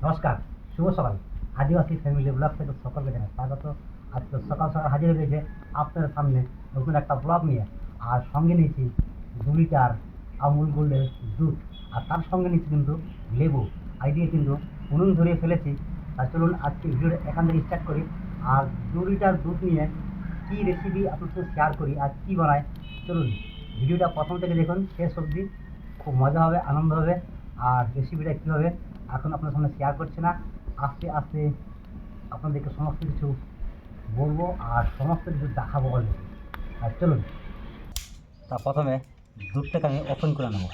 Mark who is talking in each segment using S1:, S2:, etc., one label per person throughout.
S1: নমস্কার, শুভ সকাল। আদিবাসী family blog থেকে সকলকে জানাই স্বাগত। আজকে সকাল সকাল হাজির হয়ে গেছে আপনাদের সামনে নতুন একটা ব্লগ নিয়ে। আর সঙ্গে নিয়েছি 2 লিটার আমুল গোল্ডের দুধ, আর তার সঙ্গে নিয়েছি কিন্তু লেবু। দিয়ে কিন্তু উনুন ধরিয়ে ফেলেছি। আর চলুন আজকে ভিডিওটা এখান থেকে স্টার্ট করি। আর 2 লিটার দুধ নিয়ে কী রেসিপি আপনার সাথে শেয়ার করি আর কী বানাই, চলুন ভিডিওটা প্রথম থেকে দেখুন শেষ অবধি। খুব মজা হবে, আনন্দ হবে। আর রেসিপিটা কীভাবে এখন আপনার সামনে শেয়ার করছি না, আস্তে আস্তে আপনাদেরকে সমস্ত কিছু বলবো আর সমস্ত কিছু দেখাবো অলরেডি। আর চলুন, তা প্রথমে দুধটাকে আমি ওপেন করে নেব।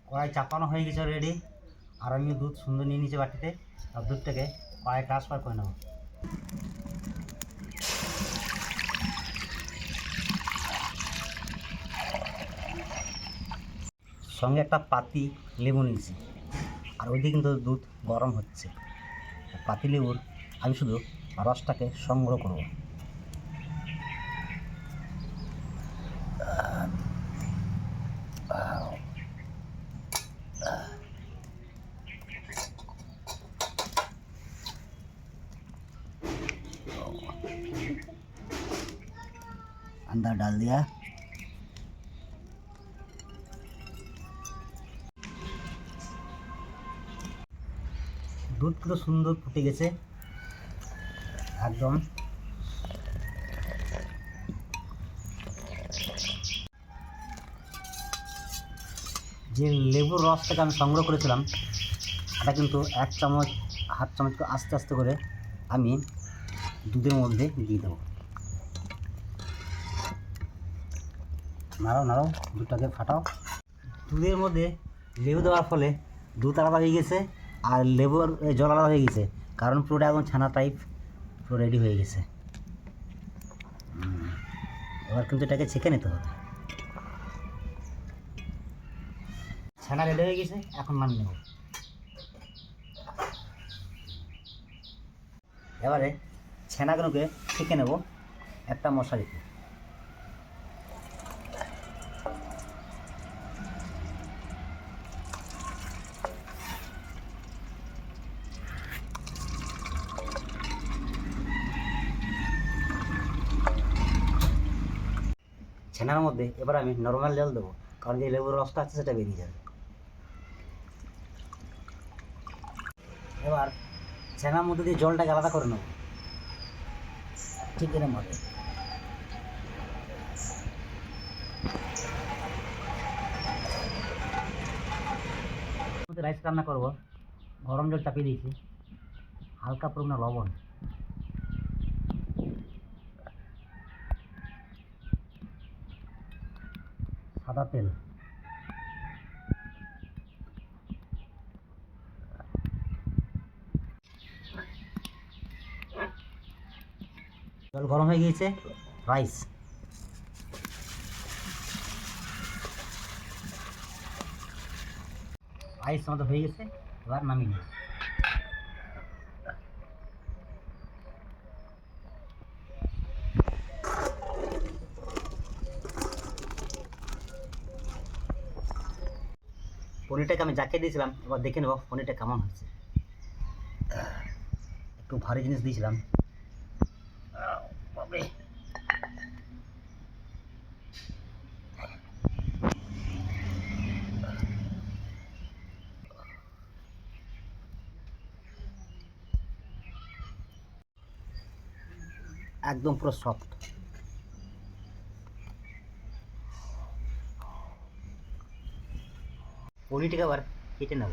S1: কড়াই চাপানো হয়ে গেছে রেডি। আর আমি দুধ সুন্দর নিয়ে নিচে বাটিতে, আর দুধটাকে কড়াই ট্রান্সফার করে নেব। সঙ্গে একটা পাতি লেবু নিয়েছি, আর ওইদিকে কিন্তু দুধ গরম হচ্ছে। পাতি লেবুর আমি শুধু রসটাকে সংগ্রহ করব। अंदर डाल दिया। দুধ পুরো সুন্দর ফুটে গেছে একদম। যে লেবুর রসটাকে আমি সংগ্রহ করেছিলাম, এটা কিন্তু 1 চামচ হাফ চামচ করে আস্তে আস্তে করে আমি দুধের মধ্যে দিয়ে দেবো। নাড়াও নাড়াও, দুধটাকে ফাটাও। দুধের মধ্যে লেবু দেওয়ার ফলে দুধ আলাদা হয়ে গেছে আর লেবুর জল আলাদা হয়ে গেছে, কারণ পুরোটা এখন ছানা টাইপ পুরো রেডি হয়ে গেছে। এবার কিন্তু এটাকে ছেঁকে নিতে হবে। ছানা রেডি হয়ে গেছে, এখন নামিয়ে নেব। এবারে ছানাগুলোকে ছেঁকে নেব একটা মশারিতে। ছানার মধ্যে এবার আমি নর্মাল জল দেবো, কারণ যে লেবুর রসটা আছে সেটা বেরিয়ে যাবে। এবার ছানার মধ্যে দিয়ে জলটাকে আলাদা করে নেব ঠিক এর মধ্যে। রাইস রান্না করব, গরম জল চাপিয়ে দিয়েছি, হালকা পরিমাণে লবণ, সাদা তেল, জল গরম হয়ে গিয়েছে। রাইস আমাদের হয়ে গেছে, এবার নামিয়ে নেব। পনিরটাকে আমি জাকিয়ে দিয়েছিলাম, এবার দেখে নেব পনিরটা কেমন হয়েছে। একটু ভারী জিনিস দিয়েছিলাম। একদম পুরো সফট। পনিরটাকে আবার কেটে নেব।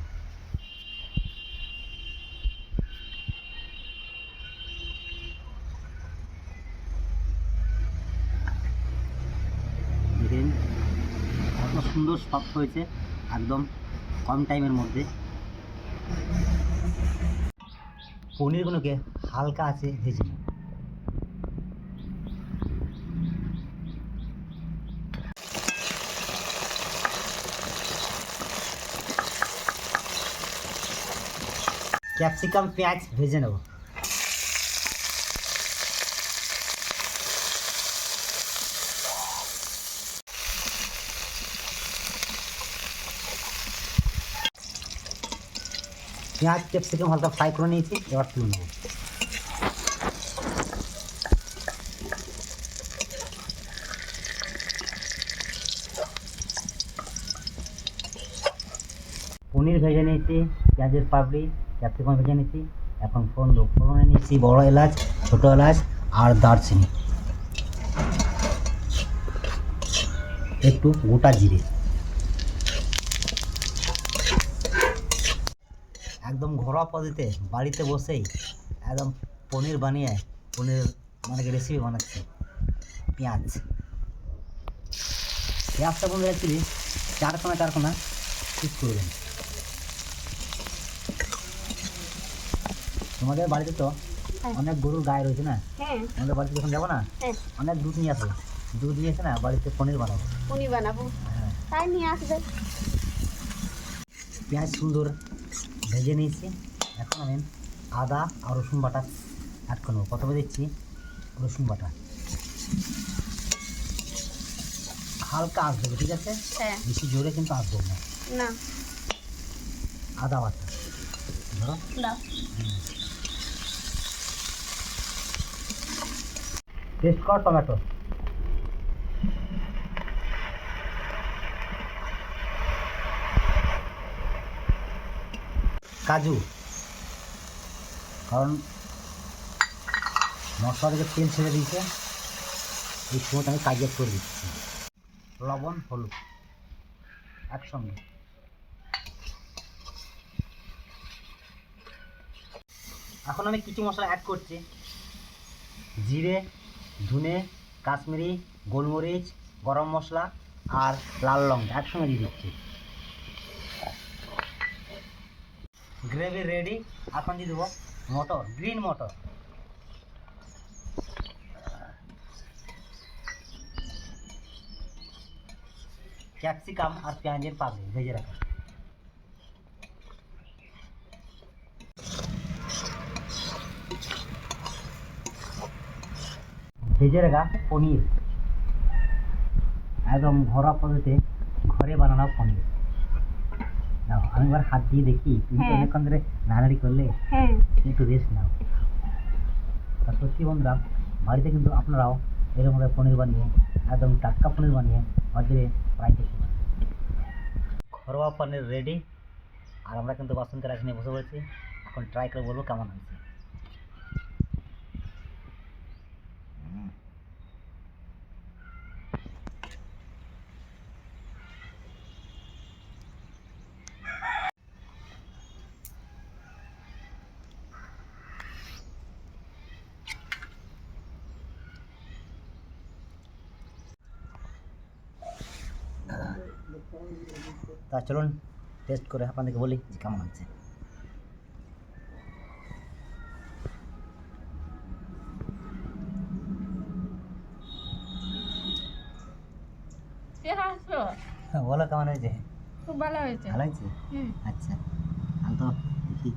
S1: দেখেন কত সুন্দর সফট হয়েছে, একদম কম টাইমের মধ্যে। পনিরগুলোকে হালকা আছে ভেজে নেব। ক্যাপসিকাম পেঁয়াজ ভেজে নেব। পেঁয়াজ ক্যাপসিকাম হালকা ফ্রাই করে নিয়েছি, এবার তুলে নেব। পনির ভেজে নিয়েছি, পেঁয়াজের পাপড়ি, ক্যাপসিকাম ভেজে নিয়েছি। এখন ফোড়নে নিয়েছি বড় এলাচ, ছোটো এলাচ আর দারচিনি, একটু গোটা জিরে। একদম ঘরোয়া পদ্ধতিতে বাড়িতে বসেই একদম পনির বানিয়ে পনির মানে রেসিপি বানাচ্ছি। পেঁয়াজটা বন্ধু অ্যাকচুয়ালি চারকোনা পিস করবেন। তোমাদের বাড়িতে তো অনেক গরুর গায়ে রয়েছে না? আমাদের বাড়িতে যখন যাবো না, অনেক দুধ নিয়ে আসবো। দুধ নিয়ে এসে না বাড়িতে পনির বানাবো। হ্যাঁ,
S2: তাই নিয়ে আসবে।
S1: পেঁয়াজ সুন্দর ভেজে নিয়েছি। এখন আমি আদা আর রসুন বাটা অ্যাড করে নেবো। প্রথমে দিচ্ছি রসুন বাটা, হালকা আঁচ দেবো, ঠিক আছে? বেশি জোরে কিন্তু আঁচ দেবো না। আদা বাটা ধরো, পেস্ট কর টমেটো, কাজু, কারণ মশলা থেকে তেল ছেড়ে দিয়েছে, এই সময় আমি কাজু করে দিচ্ছি। লবণ, হলুদ একসঙ্গে। এখন আমি কিছু মশলা অ্যাড করছি। জিরে, ধনে, কাশ্মীরি, গোলমরিচ, গরম মশলা আর লাল লঙ্কা একসঙ্গে দিয়ে দিচ্ছি। Gravy ready. এখন দিয়ে দেবো মটর, গ্রিন মটর। ক্যাপসিকাম আর পেঁয়াজের পাপড়ি ভেজে রাখা। ভেজে রাখা পনির, একদম ঘরোয়া পদ্ধতিতে ঘরে বানানো পনির। নাও আমি এবার হাত দিয়ে দেখি, তুমি তো অনেকক্ষণ ধরে নাড়াড়ি করলে, একটু রেস্ট নাও। তা সত্যি বন্ধুরা, বাড়িতে কিন্তু আপনারাও এরকমভাবে পনির বানিয়ে, একদম টাটকা পনির বানিয়ে বাড়িতে ট্রাই করতে পারেন। ঘরোয়া পনির রেডি। আর আমরা কিন্তু বাসন্তী রাইস নিয়ে বসে পড়েছি। এখন ট্রাই করে বলবো কেমন হয়েছে। তা চলুন টেস্ট করে আপনাদেরকে বলি যে কেমন হচ্ছে। বলো কেমন হয়েছে?
S2: খুব ভালো হয়েছে।
S1: ভালো হয়েছে? আচ্ছা, আমি তো দেখি।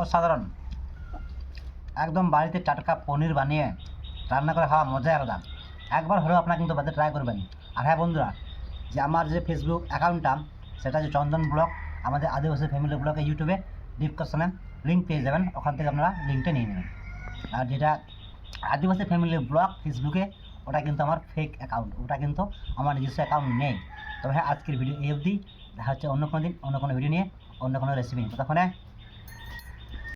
S1: অসাধারণ। একদম বাড়িতে টাটকা পনির বানিয়ে রান্না করে খাওয়া মজাই আলাদা। একবার হলেও আপনারা কিন্তু বাড়িতে ট্রাই করবেন। আর হ্যাঁ বন্ধুরা, যে আমার যে ফেসবুক অ্যাকাউন্টটা, সেটা যে চন্দন ব্লগ, আমাদের আদিবাসী ফ্যামিলি ব্লগে ইউটিউবে ডিসক্রিপশনে লিঙ্ক পেয়ে যাবেন, ওখান থেকে আপনারা লিঙ্কটা নিয়ে নেবেন। আর যেটা আদিবাসী ফ্যামিলি ব্লগ ফেসবুকে, ওটা কিন্তু আমার ফেক অ্যাকাউন্ট, ওটা কিন্তু আমার নিজস্ব অ্যাকাউন্ট নেই। তবে হ্যাঁ, আজকের ভিডিও এই অবধি। দেখা হচ্ছে অন্য কোনো দিন অন্য কোনো ভিডিও নিয়ে, অন্য কোনো রেসিপি নিয়ে। ততক্ষণে